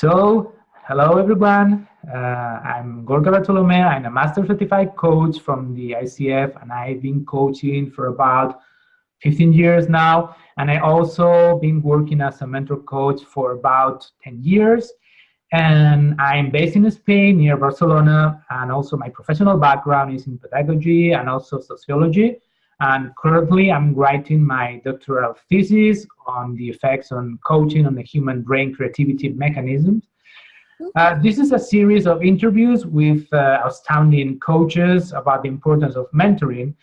So, hello everyone. I'm Gorka Bartolome. I'm a Master Certified Coach from the ICF, and I've been coaching for about 15 years now. And I also been working as a mentor coach for about 10 years. And I'm based in Spain, near Barcelona, and also my professional background is in pedagogy and also sociology. And currently, I'm writing my doctoral thesis on the effects on coaching on the human brain creativity mechanisms. This is a series of interviews with outstanding coaches about the importance of mentoring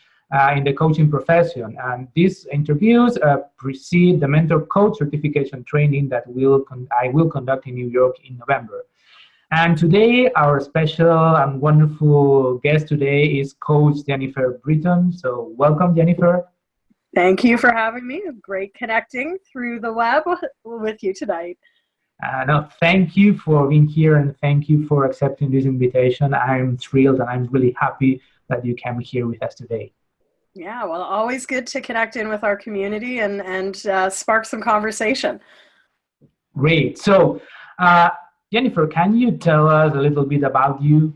in the coaching profession. And these interviews precede the mentor coach certification training that I will conduct in New York in November. And today, our special and wonderful guest today is Coach Jennifer Britton. So welcome, Jennifer. Thank you for having me. Great connecting through the web with you tonight. No, thank you for being here and thank you for accepting this invitation. I'm thrilled and I'm really happy that you came here with us today. Yeah, well, always good to connect in with our community and spark some conversation. Great. So, Jennifer, can you tell us a little bit about you?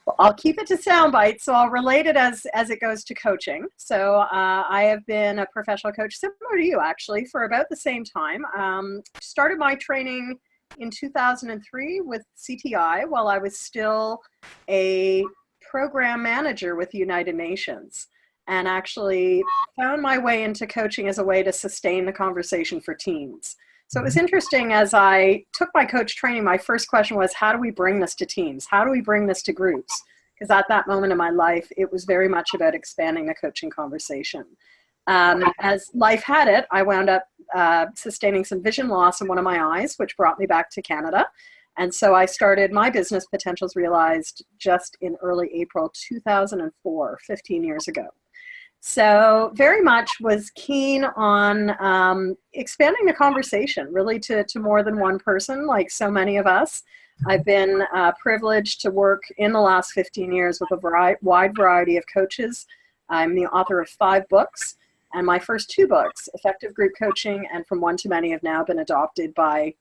Well, I'll keep it to sound bites, so I'll relate it as it goes to coaching. So I have been a professional coach, similar to you actually, for about the same time. Started my training in 2003 with CTI while I was still a program manager with the United Nations, and actually found my way into coaching as a way to sustain the conversation for teams. So it was interesting as I took my coach training, my first question was, how do we bring this to teams? How do we bring this to groups? Because at that moment in my life, it was very much about expanding the coaching conversation. As life had it, I wound up sustaining some vision loss in one of my eyes, which brought me back to Canada. And so I started my business, Potentials Realized, just in early April 2004, 15 years ago. So very much was keen on expanding the conversation really to more than one person, like so many of us. I've been privileged to work in the last 15 years with a wide variety of coaches. I'm the author of 5 books, and my first 2 books, Effective Group Coaching and From One to Many, have now been adopted by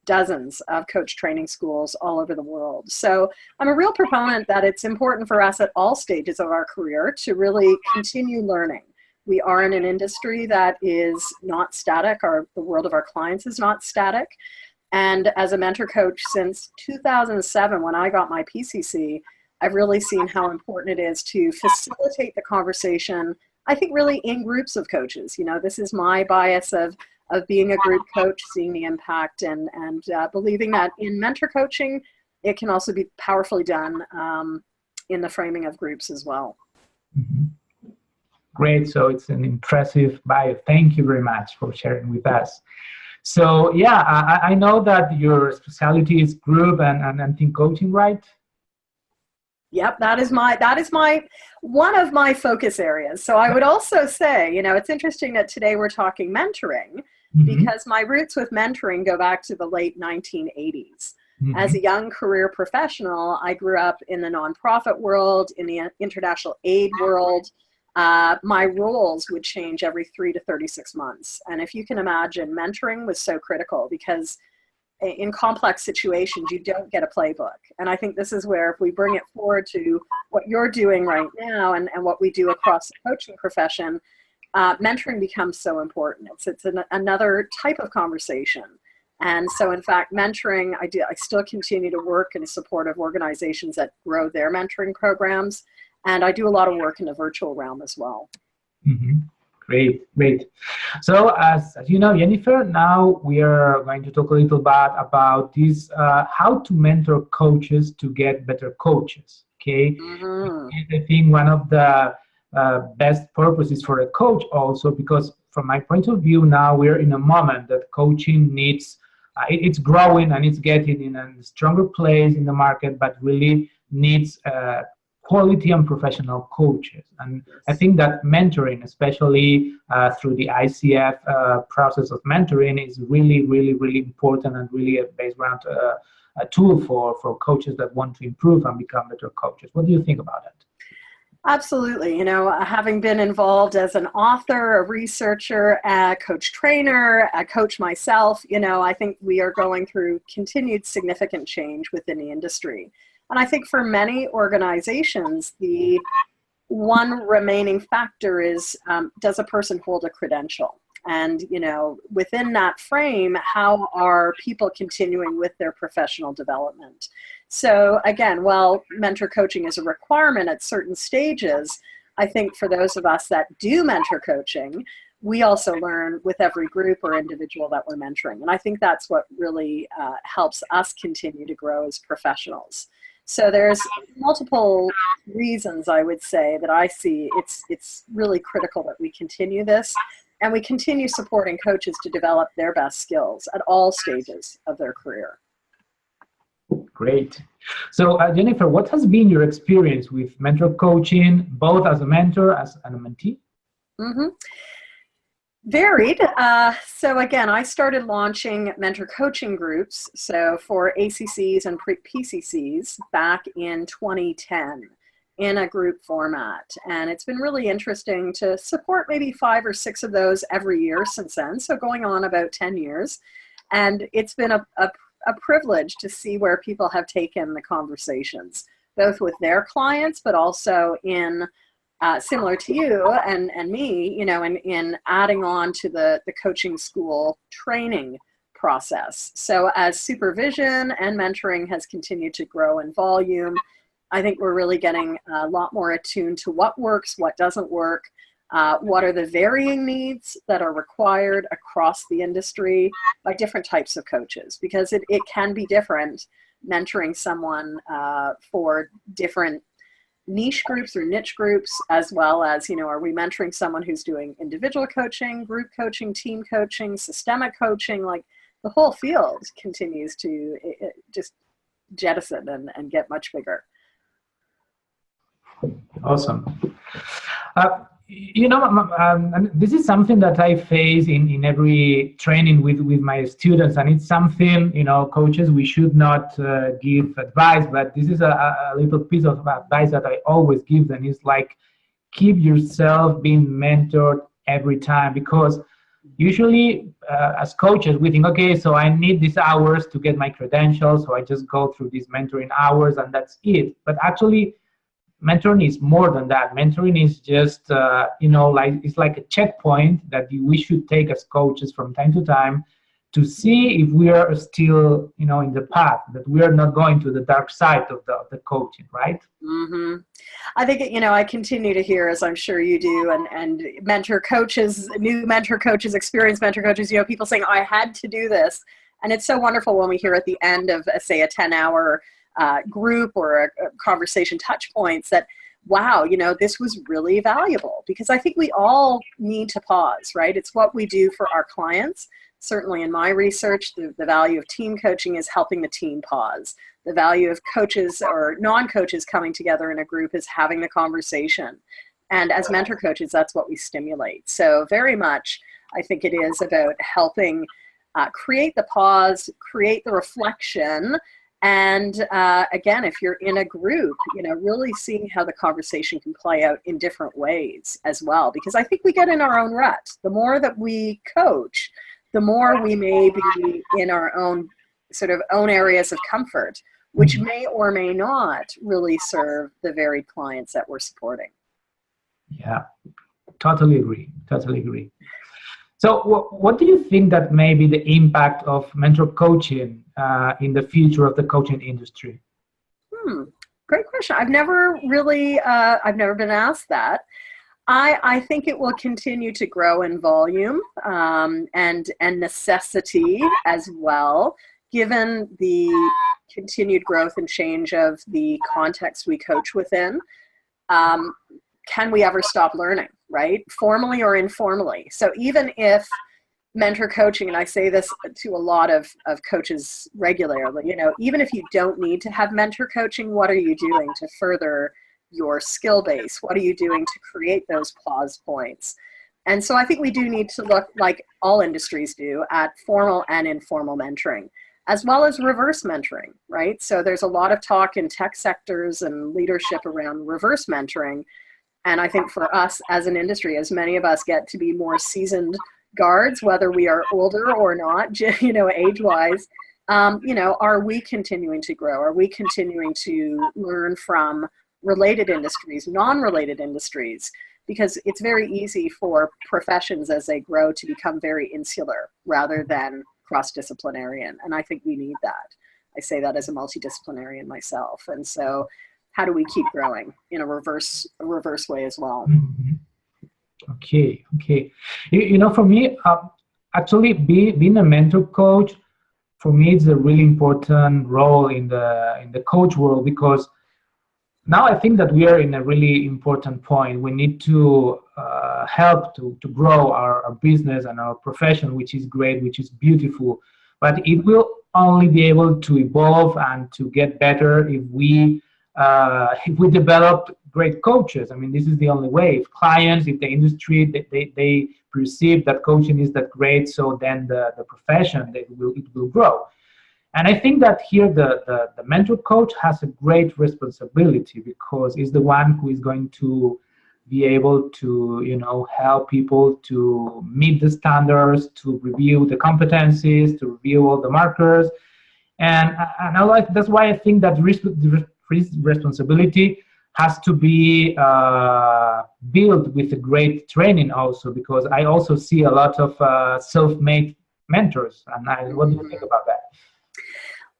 dozens of coach training schools all over the world. So I'm a real proponent that it's important for us at all stages of our career to really continue learning. We are in an industry that is not static. The world of our clients is not static. And as a mentor coach since 2007, when I got my PCC, I've really seen how important it is to facilitate the conversation, I think really in groups of coaches. You know, this is my bias of being a group coach, seeing the impact, and believing that in mentor coaching, it can also be powerfully done in the framing of groups as well. Mm-hmm. Great. So it's an impressive bio. Thank you very much for sharing with us. So yeah, I know that your specialty is group and team coaching, right? Yep, that is my one of my focus areas. So I would also say, you know, it's interesting that today we're talking mentoring, because my roots with mentoring go back to the late 1980s. As a young career professional, I grew up in the nonprofit world, in the international aid world. My roles would change every 3 to 36 months. And if you can imagine, mentoring was so critical because in complex situations, you don't get a playbook. And I think this is where, if we bring it forward to what you're doing right now and what we do across the coaching profession, mentoring becomes so important. It's another type of conversation. And so, in fact, mentoring, I still continue to work in support of organizations that grow their mentoring programs. And I do a lot of work in the virtual realm as well. Mm-hmm. Great. So as you know, Jennifer, now we are going to talk a little bit about this, how to mentor coaches to get better coaches, okay? I think one of the best purposes for a coach also, because from my point of view now, we're in a moment that coaching needs, it's growing and it's getting in a stronger place in the market, but really needs quality and professional coaches. And I think that mentoring, especially through the ICF process of mentoring, is really important and really a background a tool for coaches that want to improve and become better coaches. What do you think about it? Absolutely. Having been involved as an author, a researcher, a coach trainer, a coach myself, I think we are going through continued significant change within the industry. And I think for many organizations, the one remaining factor is, does a person hold a credential? And, within that frame, how are people continuing with their professional development? So again, while mentor coaching is a requirement at certain stages, I think for those of us that do mentor coaching, we also learn with every group or individual that we're mentoring. And I think that's what really helps us continue to grow as professionals. So there's multiple reasons I would say that I see it's really critical that we continue this and we continue supporting coaches to develop their best skills at all stages of their career. Great. So Jennifer, what has been your experience with mentor coaching, both as a mentor as and a mentee? Mm-hmm. Varied. So again, I started launching mentor coaching groups, so for ACCs and PCCs back in 2010 in a group format. And it's been really interesting to support maybe 5 or 6 of those every year since then, so going on about 10 years. And it's been a privilege to see where people have taken the conversations, both with their clients, but also in similar to you and me, in adding on to the coaching school training process. So as supervision and mentoring has continued to grow in volume, I think we're really getting a lot more attuned to what works, what doesn't work, what are the varying needs that are required across the industry by different types of coaches, because it can be different mentoring someone for different niche groups or niche groups, as well as, are we mentoring someone who's doing individual coaching, group coaching, team coaching, systemic coaching? Like the whole field continues to just jettison and get much bigger. Awesome. And this is something that I face in every training with my students, and it's something, coaches, we should not give advice, but this is a little piece of advice that I always give them. Is like, keep yourself being mentored every time, because usually as coaches, we think, okay, so I need these hours to get my credentials, so I just go through these mentoring hours and that's it. But actually, mentoring is more than that. Mentoring is just, it's like a checkpoint that we should take as coaches from time to time to see if we are still, in the path, that we are not going to the dark side of the coaching, right? Mm-hmm. I think, I continue to hear, as I'm sure you do, and mentor coaches, new mentor coaches, experienced mentor coaches, people saying, I had to do this. And it's so wonderful when we hear at the end of, say, a 10-hour group or a conversation touch points that, wow, this was really valuable, because I think we all need to pause, right? It's what we do for our clients. Certainly in my research, the value of team coaching is helping the team pause. The value of coaches or non-coaches coming together in a group is having the conversation. And as mentor coaches, that's what we stimulate. So very much, I think it is about helping create the pause, create the reflection. And again, if you're in a group, really seeing how the conversation can play out in different ways as well. Because I think we get in our own rut. The more that we coach, the more we may be in our own areas of comfort, which may or may not really serve the varied clients that we're supporting. Yeah, totally agree. So what do you think that may be the impact of mentor coaching in the future of the coaching industry? Great question. I've never been asked that. I think it will continue to grow in volume and necessity as well, given the continued growth and change of the context we coach within. Can we ever stop learning, right? Formally or informally. So even if mentor coaching, and I say this to a lot of coaches regularly, even if you don't need to have mentor coaching, what are you doing to further your skill base? What are you doing to create those pause points? And so I think we do need to look, like all industries do, at formal and informal mentoring, as well as reverse mentoring, right? So there's a lot of talk in tech sectors and leadership around reverse mentoring. And I think for us as an industry, as many of us get to be more seasoned guards, whether we are older or not, age-wise, are we continuing to grow? Are we continuing to learn from related industries, non-related industries? Because it's very easy for professions as they grow to become very insular rather than cross-disciplinarian. And I think we need that. I say that as a multidisciplinarian myself. And so how do we keep growing in a reverse way as well? Mm-hmm. Okay. For me, actually, being a mentor coach, for me, it's a really important role in the coach world, because now I think that we are in a really important point. We need to help to grow our business and our profession, which is great, which is beautiful. But it will only be able to evolve and to get better if we develop great coaches. I mean, this is the only way. If clients, if the industry, they perceive that coaching is that great, so then the profession, it will grow. And I think that here the mentor coach has a great responsibility, because he's the one who is going to be able to, help people to meet the standards, to review the competencies, to review all the markers. And that's why I think that responsibility has to be built with a great training also, because I also see a lot of self-made mentors. And what do you think about that?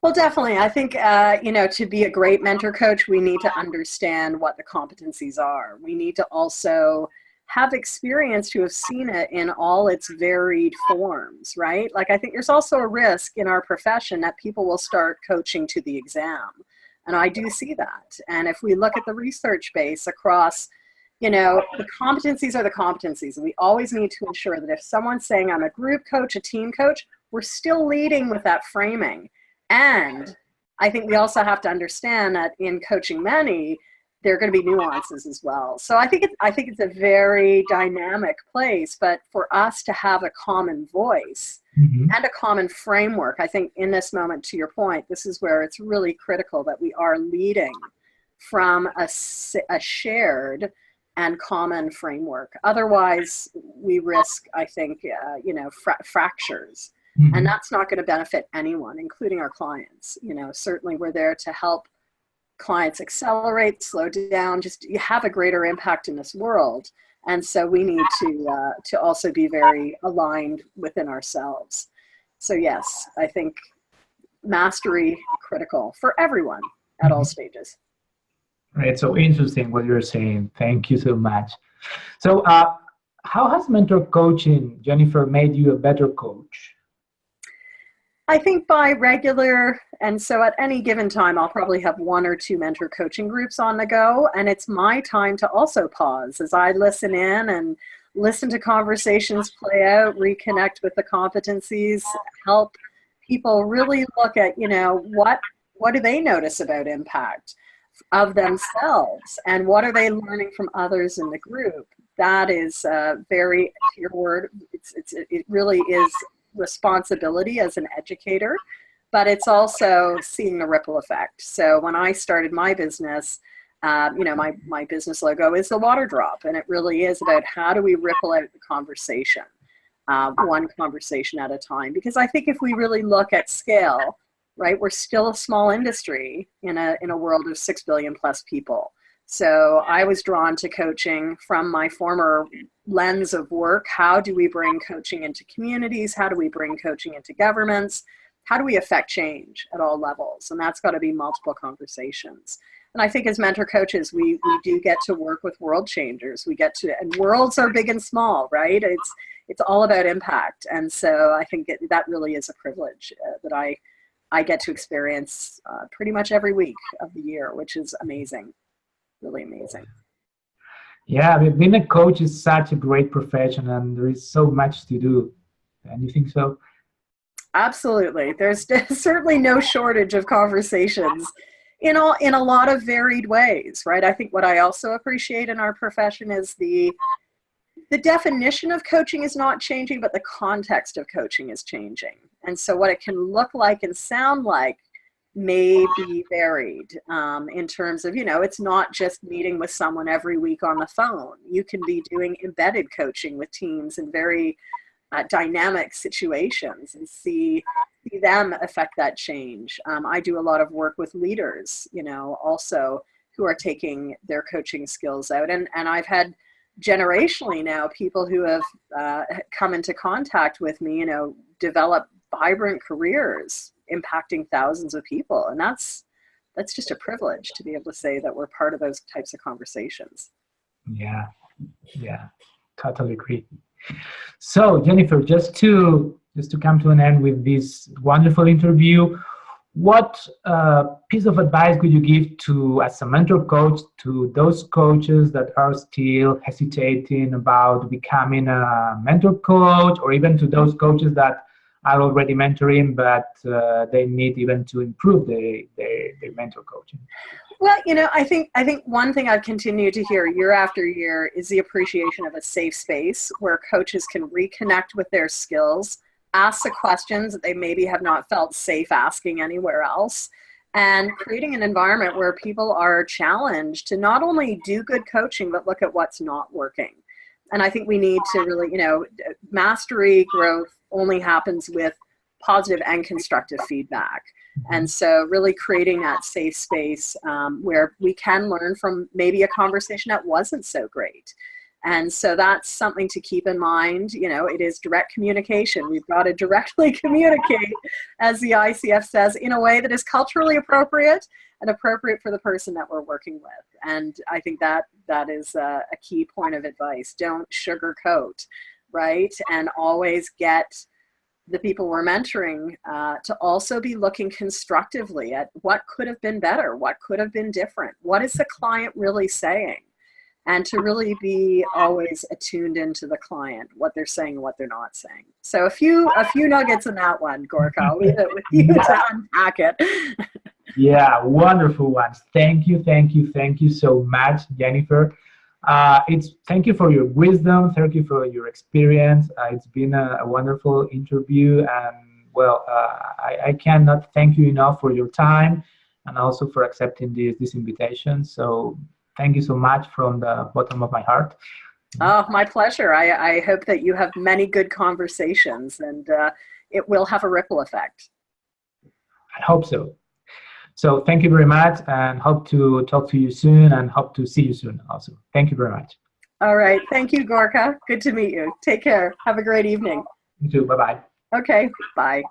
Well, definitely. I think, to be a great mentor coach, we need to understand what the competencies are. We need to also have experience to have seen it in all its varied forms, right? Like, I think there's also a risk in our profession that people will start coaching to the exam. And I do see that. And if we look at the research base across, the competencies are the competencies. And we always need to ensure that if someone's saying I'm a group coach, a team coach, we're still leading with that framing. And I think we also have to understand that in coaching many, there are going to be nuances as well. So I think it's a very dynamic place, but for us to have a common voice and a common framework, I think in this moment, to your point, this is where it's really critical that we are leading from a shared and common framework. Otherwise, we risk, I think, fractures. And that's not going to benefit anyone, including our clients. Certainly we're there to help clients accelerate, slow down, just have a greater impact in this world. And so we need to also be very aligned within ourselves. So yes, I think mastery critical for everyone at all stages. Right. So interesting what you're saying. Thank you so much. So how has mentor coaching, Jennifer, made you a better coach? I think by regular, and so at any given time, I'll probably have 1 or 2 mentor coaching groups on the go. And it's my time to also pause as I listen in and listen to conversations play out, reconnect with the competencies, help people really look at, what do they notice about impact of themselves, and what are they learning from others in the group? That is very, to your word, it really is responsibility as an educator, but it's also seeing the ripple effect. So when I started my business, my business logo is the water drop, and it really is about how do we ripple out the conversation, one conversation at a time. Because I think if we really look at scale, right, we're still a small industry in a world of 6 billion plus people. So I was drawn to coaching from my former lens of work. How do we bring coaching into communities? How do we bring coaching into governments? How do we affect change at all levels? And that's got to be multiple conversations. And I think as mentor coaches, we do get to work with world changers. And worlds are big and small, right? It's all about impact. And so I think that really is a privilege that I get to experience pretty much every week of the year, which is amazing. Really amazing. Yeah, being a coach is such a great profession, and there is so much to do. And you think so? Absolutely. There's certainly no shortage of conversations in a lot of varied ways, right? I think what I also appreciate in our profession is the definition of coaching is not changing, but the context of coaching is changing. And so what it can look like and sound like may be varied in terms of, it's not just meeting with someone every week on the phone. You can be doing embedded coaching with teams in very dynamic situations and see them affect that change. I do a lot of work with leaders, also who are taking their coaching skills out. And I've had generationally now people who have come into contact with me, develop vibrant careers impacting thousands of people. And that's just a privilege to be able to say that we're part of those types of conversations. Yeah, totally agree. So Jennifer, just to come to an end with this wonderful interview, what piece of advice could you give to, as a mentor coach, to those coaches that are still hesitating about becoming a mentor coach, or even to those coaches that are already mentoring, but they need even to improve their mentor coaching? Well, I think one thing I've continued to hear year after year is the appreciation of a safe space where coaches can reconnect with their skills, ask the questions that they maybe have not felt safe asking anywhere else, and creating an environment where people are challenged to not only do good coaching, but look at what's not working. And I think we need to really, mastery growth only happens with positive and constructive feedback. And so really creating that safe space where we can learn from maybe a conversation that wasn't so great. And so that's something to keep in mind. It is direct communication. We've got to directly communicate, as the ICF says, in a way that is culturally appropriate and appropriate for the person that we're working with. And I think that is a key point of advice. Don't sugarcoat, right? And always get the people we're mentoring to also be looking constructively at what could have been better, what could have been different, what is the client really saying, and to really be always attuned into the client, what they're saying and what they're not saying. So a few nuggets in that one, Gorka. I'll leave it with you to unpack it. Yeah, wonderful ones. Thank you so much, Jennifer. Thank you for your wisdom. Thank you for your experience. It's been a wonderful interview, and well, I cannot thank you enough for your time and also for accepting this invitation. So thank you so much from the bottom of my heart. Oh, my pleasure. I hope that you have many good conversations, and it will have a ripple effect. I hope so. So thank you very much, and hope to talk to you soon, and hope to see you soon also. Thank you very much. All right. Thank you, Gorka. Good to meet you. Take care. Have a great evening. You too. Bye-bye. Okay. Bye.